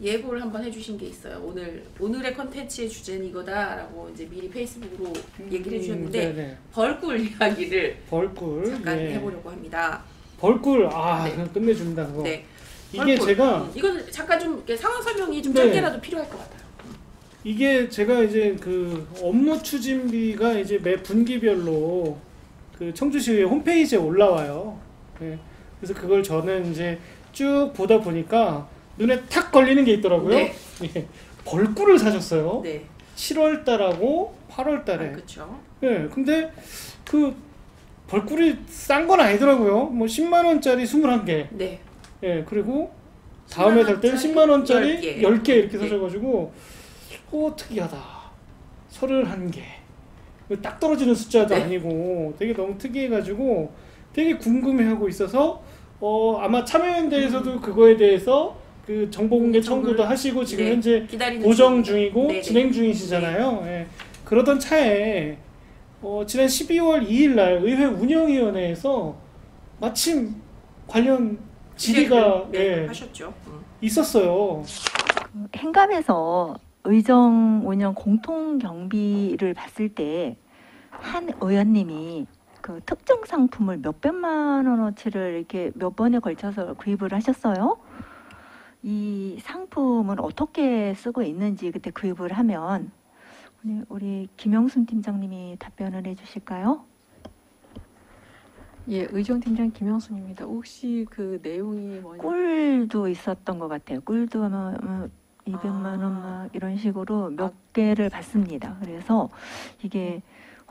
예고를 한번 해주신 게 있어요. 오늘의 컨텐츠의 주제는 이거다라고 이제 미리 페이스북으로 얘기를 해주셨는데 벌꿀 이야기를 잠깐 해보려고 합니다. 벌꿀 끝내줍니다 그거. 네. 이게 벌꿀. 제가 이건 잠깐 좀 상황 설명이 좀 짧게라도 필요할 것 같아요. 이게 제가 이제 그 업무 추진비가 이제 매 분기별로 그 청주시의 홈페이지에 올라와요. 네. 그래서 그걸 저는 이제 쭉 보다 보니까 눈에 탁 걸리는 게 있더라고요. 네. 예. 벌꿀을 사셨어요. 네. 7월 달하고 8월 달에. 그렇죠. 예. 근데 그 벌꿀이 싼 건 아니더라고요. 뭐 10만 원짜리 21개. 네. 예. 그리고 다음에 살 때는 10만 원짜리 10개 이렇게 사셔가지고 특이하다. 31개. 딱 떨어지는 숫자도 아니고 되게 너무 특이해가지고 되게 궁금해하고 있어서 아마 참여연대에서도 그거에 대해서 그 정보공개 청구도 하시고 지금 현재 고정 중이고 진행 중이시잖아요. 예. 그러던 차에 지난 12월 2일 날 의회 운영위원회에서 마침 관련 질의가 하셨죠. 있었어요. 행감에서 의정 운영 공통 경비를 봤을 때 한 의원님이 그 특정 상품을 몇백만 원어치를 이렇게 몇 번에 걸쳐서 구입을 하셨어요. 이 상품을 어떻게 쓰고 있는지 그때 구입을 하면 우리 김영순 팀장님이 답변을 해주실까요? 예, 의정팀장 김영순입니다. 혹시 그 내용이 뭐냐? 꿀도 있었던 것 같아요. 꿀도 아마 200만 원 막 이런 식으로 몇 개를 받습니다. 그래서 이게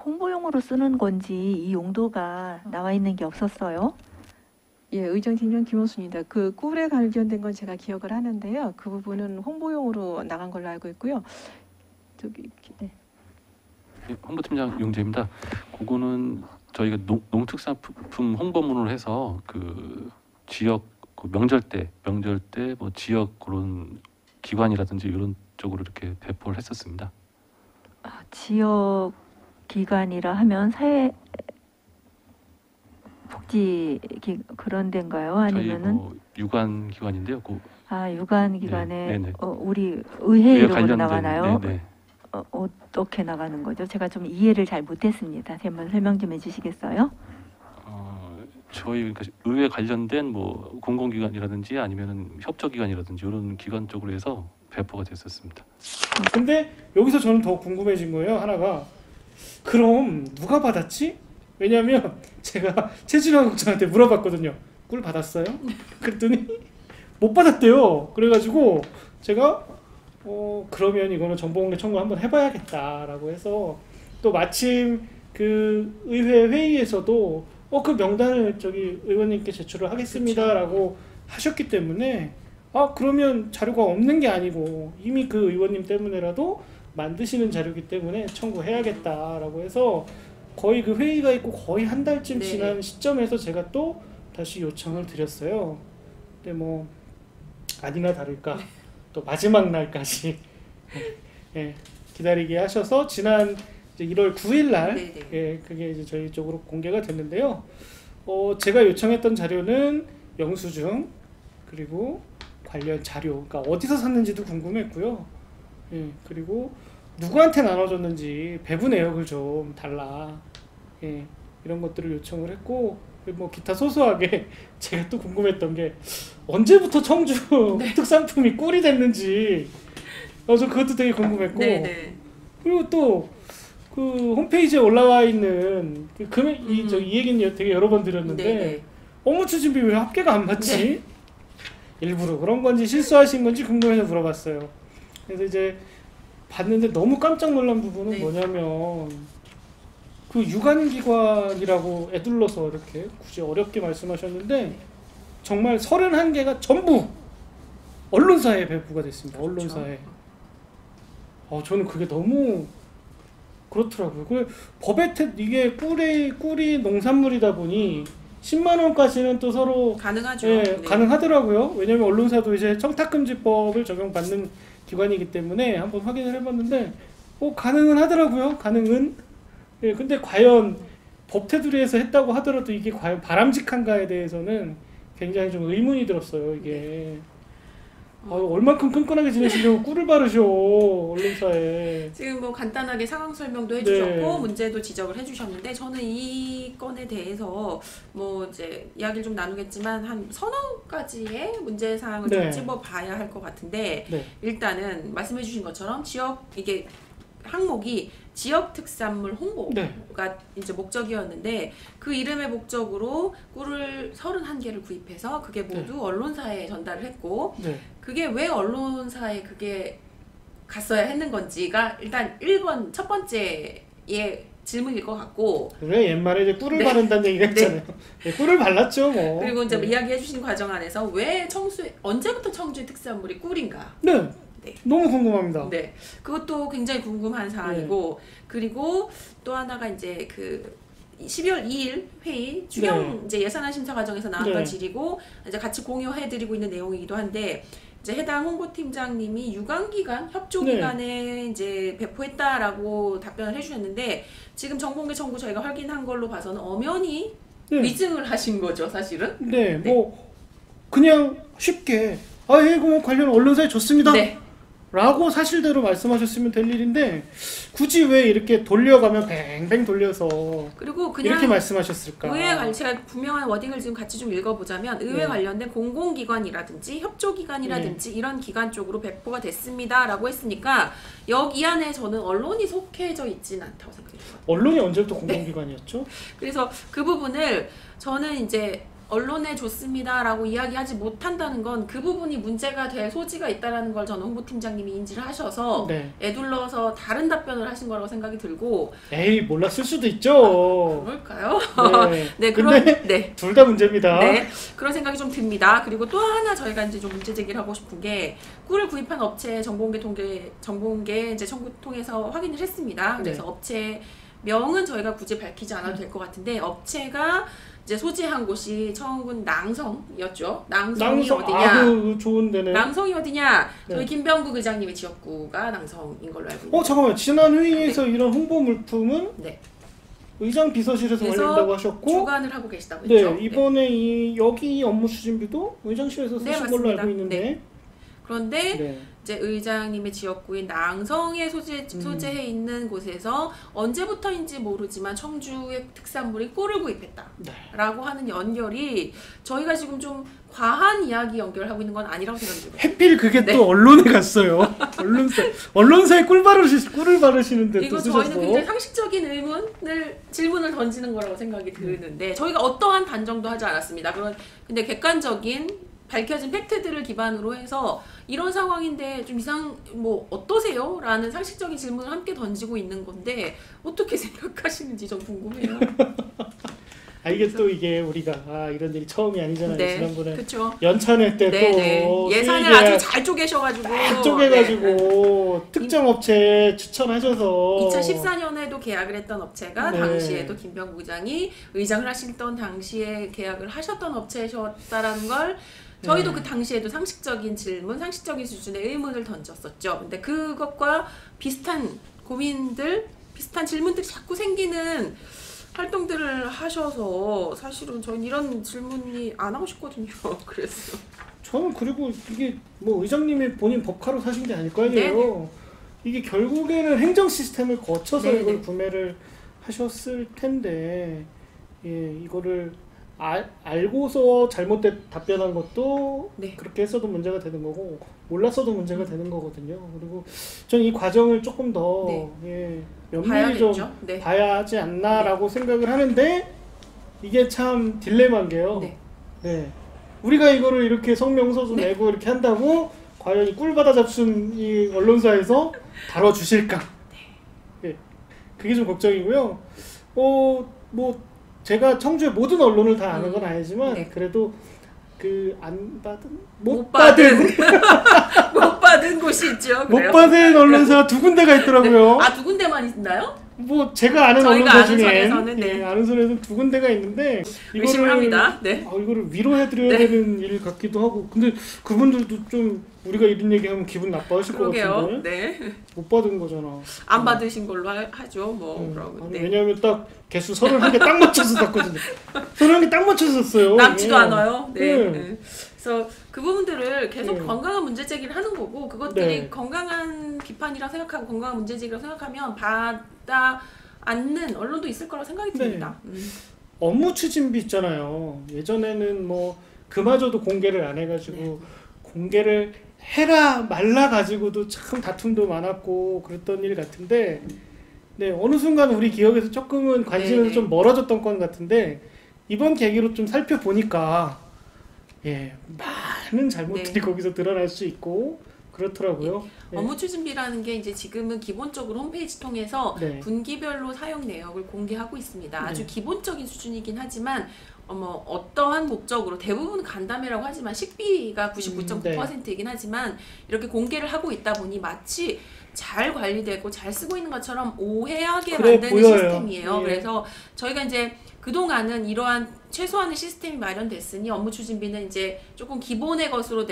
홍보용으로 쓰는 건지 이 용도가 나와 있는 게 없었어요. 예, 의정팀장 김원순입니다. 그 꿀에 관련된 건 제가 기억을 하는데요. 그 부분은 홍보용으로 나간 걸로 알고 있고요. 네, 홍보팀장 용재입니다. 그거는 저희가 농특산품 홍보문을 해서 그 지역 그 명절 때 뭐 지역 그런 기관이라든지 이런 쪽으로 이렇게 배포를 했었습니다. 지역 기관이라 하면 복지 그런 데인가요? 아니면은 뭐 유관 기관인데요. 유관 기관에 우리 의회 이름으로 나가나요? 네네. 어떻게 나가는 거죠? 제가 좀 이해를 잘 못했습니다. 한번 설명 좀 해주시겠어요? 저희 그러니까 의회 관련된 뭐 공공기관이라든지 아니면은 협조기관이라든지 이런 기관 쪽으로 해서 배포가 됐었습니다. 근데 여기서 저는 더 궁금해진 거예요. 하나가 그럼 누가 받았지? 왜냐면 제가 최진화 국장한테 물어봤거든요. 꿀 받았어요? 그랬더니 못 받았대요. 그래가지고 제가 그러면 이거는 정보공개 청구 한번 해봐야겠다라고 해서 또 마침 그 의회 회의에서도 그 명단을 저기 의원님께 제출을 하겠습니다라고 하셨기 때문에 그러면 자료가 없는 게 아니고 이미 그 의원님 때문에라도 만드시는 자료이기 때문에 청구해야겠다라고 해서 거의 그 회의가 있고 거의 한 달쯤 지난 시점에서 제가 또 다시 요청을 드렸어요. 근데 뭐 아니나 다를까 또 마지막 날까지 기다리게 하셔서 지난 이제 1월 9일 날 그게 이제 저희 쪽으로 공개가 됐는데요. 제가 요청했던 자료는 영수증 그리고 관련 자료, 그러니까 어디서 샀는지도 궁금했고요. 그리고 누구한테 나눠줬는지 배부 내역을 좀 달라. 이런 것들을 요청을 했고 뭐 기타 소소하게 제가 또 궁금했던 게 언제부터 청주 특산품이 꿀이 됐는지 저 그것도 되게 궁금했고 그리고 또 그 홈페이지에 올라와 있는 그 금액 이 얘기는 되게 여러 번 드렸는데 업무 추진비 왜 합계가 안 맞지? 일부러 그런 건지 실수하신 건지 궁금해서 물어봤어요. 그래서 이제 봤는데 너무 깜짝 놀란 부분은 뭐냐면 그 유관기관이라고 애둘러서 이렇게 굳이 어렵게 말씀하셨는데 정말 31개가 전부 언론사에 배부가 됐습니다. 언론사에. 저는 그게 너무 그렇더라고요. 법에 이게 꿀이 농산물이다 보니 10만 원까지는 또 서로 가능하죠. 가능하더라고요. 왜냐면 언론사도 이제 청탁금지법을 적용받는 기관이기 때문에 한번 확인을 해봤는데 가능은 하더라고요. 가능은. 근데 과연 법 테두리에서 했다고 하더라도 이게 과연 바람직한가에 대해서는 굉장히 좀 의문이 들었어요. 이게. 얼만큼 끈끈하게 지내시려고 꿀을 바르셔 언론사에. 지금 뭐 간단하게 상황 설명도 해주셨고 문제도 지적을 해주셨는데 저는 이 건에 대해서 뭐 이제 이야기를 좀 나누겠지만 한 서너 가지의 문제 사항을 좀 찝어봐야 할 것 같은데 일단은 말씀해주신 것처럼 지역 이게 항목이 지역 특산물 홍보가 이제 목적이었는데 그 이름의 목적으로 꿀을 31개를 구입해서 그게 모두 언론사에 전달을 했고 그게 왜 언론사에 그게 갔어야 했는 건지가 일단 1번 첫 번째의 질문일 것 같고. 왜 옛말에 이제 꿀을 바른다는 얘기가 있잖아요. 꿀을 발랐죠 뭐. 그리고 이제 이야기해 주신 과정 안에서 왜 언제부터 청주의 특산물이 꿀인가? 너무 궁금합니다. 네, 그것도 굉장히 궁금한 사안이고 그리고 또 하나가 이제 그 12월 2일 회의 추경 이제 예산안 심사 과정에서 나왔던 질이고 이제 같이 공유해드리고 있는 내용이기도 한데 이제 해당 홍보팀장님이 유관기관 협조기관에 이제 배포했다라고 답변을 해주셨는데 지금 정보공개 청구 저희가 확인한 걸로 봐서는 엄연히 위증을 하신 거죠 사실은. 뭐 그냥 쉽게 이거 관련 언론사에 줬습니다. 라고 사실대로 말씀하셨으면 될 일인데 굳이 왜 이렇게 돌려가면 뱅뱅 돌려서 그리고 그냥 이렇게 말씀하셨을까? 의회 제가 분명한 워딩을 지금 같이 좀 읽어보자면 의회 관련된 공공기관이라든지 협조기관이라든지 이런 기관 쪽으로 배포가 됐습니다 라고 했으니까 이 안에 저는 언론이 속해져 있지는 않다고 생각해요. 언론이 언제부터 공공기관이었죠? 그래서 그 부분을 저는 이제 언론에 줬습니다라고 이야기하지 못한다는 건 그 부분이 문제가 될 소지가 있다는 걸 저는 홍보팀장님이 인지를 하셔서 애둘러서 다른 답변을 하신 거라고 생각이 들고. 에이 몰랐을 수도 있죠. 그럴까요? 근데 둘 다 문제입니다. 그런 생각이 좀 듭니다. 그리고 또 하나 저희가 이제 좀 문제 제기를 하고 싶은 게 꿀을 구입한 업체 정보공개 이제 청구 통해서 확인을 했습니다. 그래서 업체 명은 저희가 굳이 밝히지 않아도 될 것 같은데 업체가 이제 소지한 곳이 청군 낭성이었죠. 낭성이 어디냐? 좋은 데네. 낭성이 어디냐? 저희 김병국 의장님의 지역구가 낭성인 걸로 알고 있는데. 잠깐만요. 지난 회의에서 이런 홍보 물품은 의장 비서실에서 관리한다고 하셨고 주관을 하고 계시다고 했죠. 이번에 여기 업무 추진비도 의장실에서 쓰신 걸로 알고 있는데. 그런데 이제 의장님의 지역구인 낭성에 소재해 있는 곳에서 언제부터인지 모르지만 청주의 특산물인 꿀을 구입했다라고 하는 연결이 저희가 지금 좀 과한 이야기 연결하고 있는 건 아니라고 생각이 들어요. 해필 그게 또 언론에 갔어요. 언론사에 꿀을 바르시는데 이거 또 쓰셨어. 저희는 굉장히 상식적인 질문을 던지는 거라고 생각이 드는데 저희가 어떠한 단정도 하지 않았습니다. 근데 객관적인 밝혀진 팩트들을 기반으로 해서 이런 상황인데 좀 뭐 어떠세요? 라는 상식적인 질문을 함께 던지고 있는 건데 어떻게 생각하시는지 좀 궁금해요. 이게 또 이게 우리가 이런 일이 처음이 아니잖아요. 지난번에 연찬회 때 또 예산을 아주 잘 쪼개셔가지고 특정 업체 추천하셔서 2014년에도 계약을 했던 업체가 당시에도 김병국 의장이 의장을 하시던 당시에 계약을 하셨던 업체셨다라는 걸 저희도 그 당시에도 상식적인 질문, 상식적인 수준의 의문을 던졌었죠. 근데 그것과 비슷한 고민들, 비슷한 질문들이 자꾸 생기는 활동들을 하셔서 사실은 저는 이런 질문이 안 하고 싶거든요. 그래서 저는 그리고 이게 뭐 의장님이 본인 법카로 사신 게 아닐 거 아니에요. 이게 결국에는 행정 시스템을 거쳐서 이걸 구매를 하셨을 텐데 이거를 알고서 잘못된 답변한 것도 그렇게 했어도 문제가 되는 거고 몰랐어도 문제가 되는 거거든요. 그리고 저는 이 과정을 조금 더 면밀히 좀 봐야 하지 않나라고 생각을 하는데 이게 참 딜레마인 게요. 우리가 이거를 이렇게 성명서도 내고 이렇게 한다고 과연 이 꿀 받아 잡순 이 언론사에서 다뤄주실까? 그게 좀 걱정이고요. 뭐 제가 청주의 모든 언론을 다 아는 건 아니지만 그래도 못 받은 곳이 있죠. 못 받은 언론사가 두 군데가 있더라고요. 두 군데만 있나요? 뭐 제가 아는 언론사 중에 아는 선에서는 두 군데가 있는데 의심을 합니다. 이거를 위로해드려야 되는 일 같기도 하고 근데 그분들도 좀 우리가 이런 얘기하면 기분 나빠하실 것 같은데 못 받은 거잖아. 안 받으신 걸로 하죠. 뭐 그러고. 왜냐하면 딱 개수 31개 딱 맞춰서 샀거든요. 31개 딱 맞춰서 샀어요. 남지도 않아요. 그래서 그 부분들을 계속 네. 건강한 문제 제기를 하는 거고 그것들이 네. 건강한 비판이라 생각하고 건강한 문제 제기라고 생각하면 받아 않는 언론도 있을 거라고 생각이 듭니다. 업무 추진비 있잖아요. 예전에는 뭐 그마저도 공개를 안 해가지고 공개를 해라 말라 가지고도 참 다툼도 많았고 그랬던 일 같은데 네, 어느 순간 우리 기억에서 조금은 관심에서 좀 멀어졌던 건 같은데 이번 계기로 좀 살펴보니까 예, 많은 잘못들이 거기서 드러날 수 있고 그렇더라고요. 업무 추진비라는 게 이제 지금은 기본적으로 홈페이지 통해서 네. 분기별로 사용 내역을 공개하고 있습니다. 아주 기본적인 수준이긴 하지만 어떠한 목적으로 대부분 간담회라고 하지만 식비가 99.9%이긴 하지만 이렇게 공개를 하고 있다 보니 마치 잘 관리되고 잘 쓰고 있는 것처럼 오해하게 만드는 보여요. 시스템이에요. 예. 그래서 저희가 이제 그동안은 이러한 최소한의 시스템이 마련됐으니 업무 추진비는 이제 조금 기본의 것으로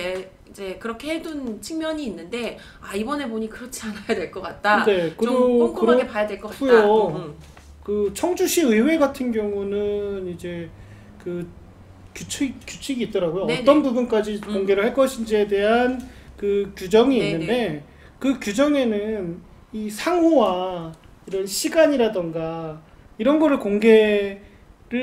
이제 그렇게 해둔 측면이 있는데 이번에 보니 그렇지 않아야 될 것 같다. 네, 좀 꼼꼼하게 봐야 될 것 같다. 그 청주시 의회 같은 경우는 이제 그 규칙이 있더라고요. 네네. 어떤 부분까지 공개를 할 것인지에 대한 그 규정이 있는데 그 규정에는 이 상호와 이런 시간이라던가 이런 거를 공개를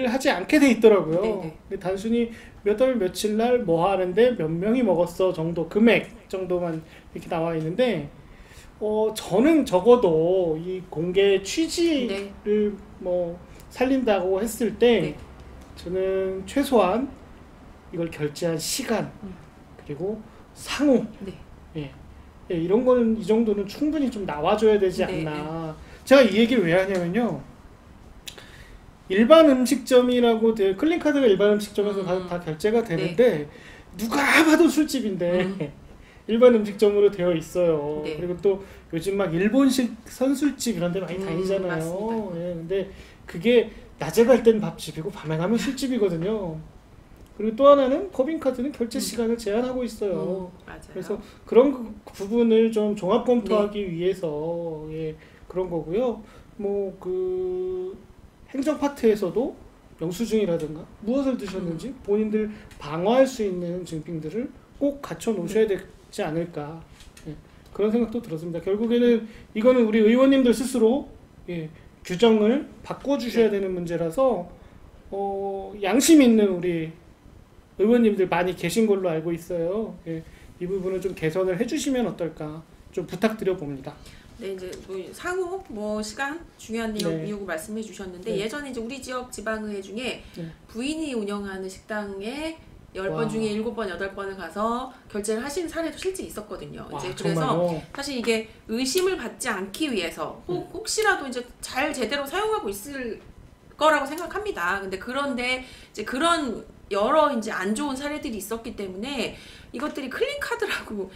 하지 않게 돼 있더라고요. 단순히 몇 월 며칠 날 뭐 하는데 몇 명이 먹었어 정도 금액 정도만 이렇게 나와 있는데 저는 적어도 이 공개 취지를 뭐 살린다고 했을 때 저는 최소한 이걸 결제한 시간 그리고 상호 이런 거는 이 정도는 충분히 좀 나와줘야 되지 않나. 제가 이 얘기를 왜 하냐면요. 일반 음식점이라고 클린카드가 일반 음식점에서 다 결제가 되는데 누가 봐도 술집인데 일반 음식점으로 되어 있어요. 그리고 또 요즘 막 일본식 선술집 이런 데 많이 다니잖아요. 근데 그게 낮에 갈 땐 밥집이고 밤에 가면 술집이거든요. 그리고 또 하나는 법인카드는 결제 시간을 제한하고 있어요. 그래서 그런 부분을 좀 종합 검토하기 위해서 그런 거고요. 뭐 그 행정 파트에서도 영수증이라든가 무엇을 드셨는지 본인들 방어할 수 있는 증빙들을 꼭 갖춰 놓으셔야 되지 않을까 그런 생각도 들었습니다. 결국에는 이거는 우리 의원님들 스스로 규정을 바꿔주셔야 되는 문제라서 양심 있는 우리 의원님들 많이 계신 걸로 알고 있어요. 이 부분을 좀 개선을 해주시면 어떨까 좀 부탁드려 봅니다. 네, 이제 뭐 상호, 뭐 시간 중요한 내용이고 말씀해 주셨는데 예전에 이제 우리 지역 지방의회 중에 부인이 운영하는 식당에 10번 중에 7번, 8번을 가서 결제를 하신 사례도 실제 있었거든요. 이제 그래서 정말요? 사실 이게 의심을 받지 않기 위해서 혹시라도 이제 잘 제대로 사용하고 있을 거라고 생각합니다. 그런데 이제 그런 여러 이제 안 좋은 사례들이 있었기 때문에 이것들이 클린카드라고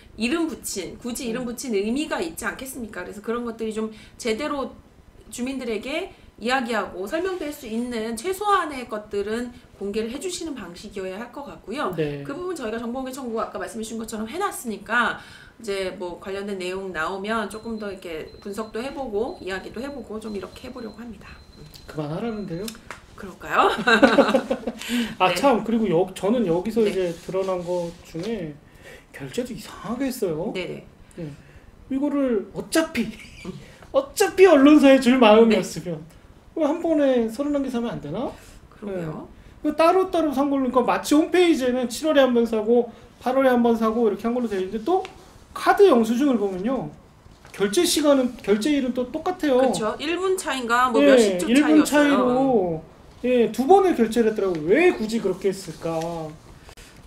굳이 이름 붙인 의미가 있지 않겠습니까? 그래서 그런 것들이 좀 제대로 주민들에게 이야기하고 설명도 할 수 있는 최소한의 것들은 공개를 해주시는 방식이어야 할 것 같고요. 그 부분 저희가 정보공개 청구 아까 말씀해 주신 것처럼 해놨으니까 이제 뭐 관련된 내용 나오면 조금 더 이렇게 분석도 해보고 이야기도 해보고 좀 이렇게 해보려고 합니다. 그만하라는데요? 그럴까요? 참 그리고 저는 여기서 이제 드러난 것 중에 결제도 이상하게 했어요. 이거를 어차피 언론사에 줄 마음이었으면 왜 한 번에 31개 사면 안 되나? 그러게요. 따로따로 산 걸로 그러니까 마치 홈페이지에는 7월에 한 번 사고 8월에 한 번 사고 이렇게 한 걸로 되어 있는데 또 카드 영수증을 보면요. 결제 시간은 또 똑같아요. 그렇죠. 1분 차인가 뭐 몇십 주 차이였어요. 1분 차이로 2번을 결제를 했더라고요. 왜 굳이 그렇게 했을까?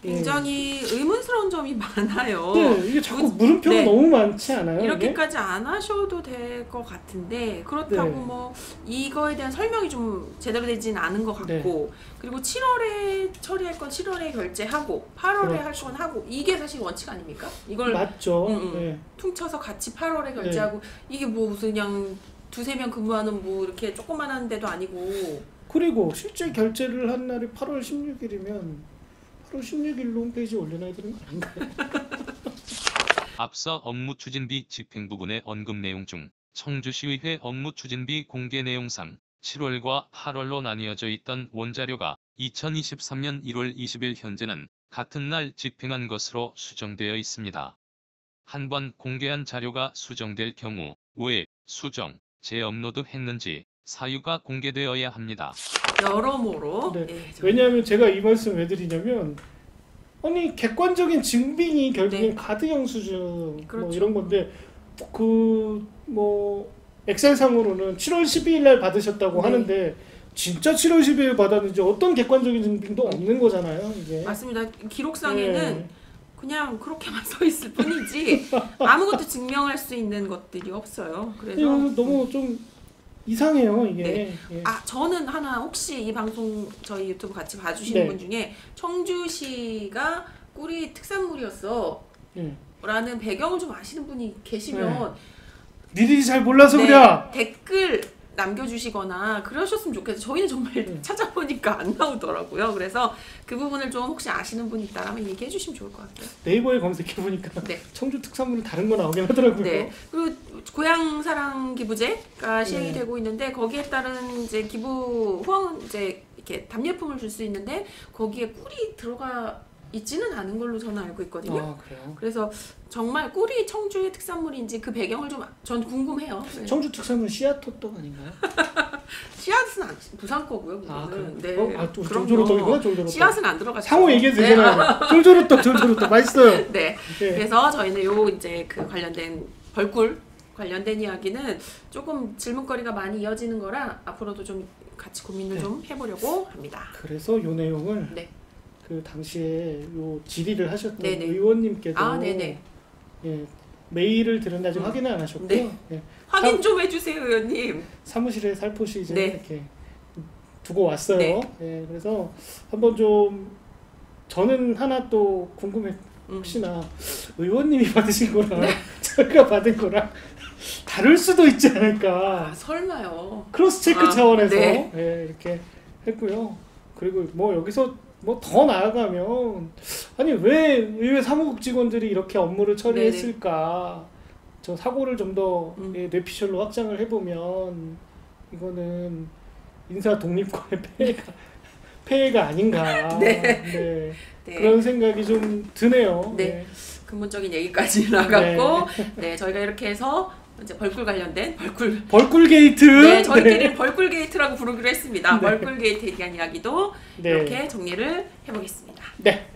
굉장히 의문스러운 점이 많아요. 이게 자꾸 물음표가 너무 많지 않아요? 이렇게까지 안 하셔도 될 것 같은데 그렇다고 뭐 이거에 대한 설명이 좀 제대로 되진 않은 것 같고 그리고 7월에 처리할 건 7월에 결제하고 8월에 할 건 하고 이게 사실 원칙 아닙니까? 이걸 맞죠. 퉁쳐서 같이 8월에 결제하고 이게 뭐 무슨 그냥 두세 명 근무하는 뭐 이렇게 조그만한 데도 아니고 그리고 실제 결제를 한 날이 8월 16일이면 8월 16일로 홈페이지에 올려놔야 되는 거 아닌가요? 앞서 업무 추진비 집행 부분의 언급 내용 중 청주시의회 업무 추진비 공개 내용상 7월과 8월로 나뉘어져 있던 원자료가 2023년 1월 20일 현재는 같은 날 집행한 것으로 수정되어 있습니다. 한 번 공개한 자료가 수정될 경우 왜 수정, 재업로드 했는지 사유가 공개되어야 합니다. 여러모로. 네. 예, 왜냐하면 제가 이 말씀 왜 드리냐면 아니 객관적인 증빙이 결국엔 네. 카드 영수증 그렇죠. 뭐 이런 건데 그 뭐 엑셀상으로는 7월 12일 날 받으셨다고 네. 하는데 진짜 7월 12일 받았는지 어떤 객관적인 증빙도 없는 거잖아요. 이게. 맞습니다. 기록상에는 네. 그냥 그렇게만 써 있을 뿐이지 아무것도 증명할 수 있는 것들이 없어요. 그래서 너무 좀 이상해요 이게. 네. 예. 저는 하나 혹시 이 방송 저희 유튜브 같이 봐주시는 네. 분 중에 청주시가 꿀이 특산물이었어 예. 라는 배경을 좀 아시는 분이 계시면 니들이 잘 몰라서 네, 그래. 댓글 남겨주시거나 그러셨으면 좋겠어요. 저희는 정말 찾아보니까 안 나오더라고요. 그래서 그 부분을 좀 혹시 아시는 분이 있다면 얘기해 주시면 좋을 것 같아요. 네이버에 검색해 보니까 네. 청주 특산물은 다른 거 나오긴 하더라고요. 네. 그리고 고향사랑 기부제가 시행이 네. 되고 있는데 거기에 따른 이제 기부 후원 이제 이렇게 답례품을 줄 수 있는데 거기에 꿀이 들어가 있지는 않은 걸로 저는 알고 있거든요. 아 그래요. 그래서 정말 꿀이 청주의 특산물인지 그 배경을 좀 전 궁금해요. 네. 청주 특산물 씨앗호떡 아닌가요? 씨앗은 부산 거고요. 아 그거는. 그래. 네. 쫄쫄호떡이구나. 쫄쫄호떡. 씨앗은 안 들어가죠. 상호 얘기해도 되잖아요. 쫄쫄호떡 쫄쫄호떡 맛있어요. 네. 네. 그래서 저희는 요 이제 그 관련된 벌꿀 관련된 이야기는 조금 질문거리가 많이 이어지는 거라 앞으로도 좀 같이 고민을 네. 좀 해보려고 합니다. 그래서 요 내용을 네. 그 당시에 요 질의를 하셨던 네네. 의원님께도 네네. 예, 메일을 드렸는데 아직 확인을 안 하셨고요. 네. 예, 확인 좀 해주세요, 의원님. 사무실에 살포시 이제 네. 이렇게 두고 왔어요. 네. 예, 그래서 한번 좀 저는 하나 또 궁금해. 음. 혹시나 의원님이 받으신 거랑 네. 저희가 받은 거랑 다를 수도 있지 않을까. 설마요. 크로스 체크 차원에서 네. 예, 이렇게 했고요. 그리고 뭐 여기서 뭐 더 나아가면 아니 왜 의회 사무국 직원들이 이렇게 업무를 처리했을까? 저 사고를 좀 더 뇌피셜로 확장을 해보면 이거는 인사 독립권의 폐해가 아닌가. 네. 네. 네. 그런 생각이 좀 드네요. 네. 근본적인 얘기까지 나갔고, 네, 저희가 이렇게 해서 이제 벌꿀 관련된 벌꿀 게이트. 네, 저희끼리는 벌꿀 게이트라고 부르기로 했습니다. 네. 벌꿀 게이트에 대한 이야기도 네. 이렇게 정리를 해보겠습니다. 네.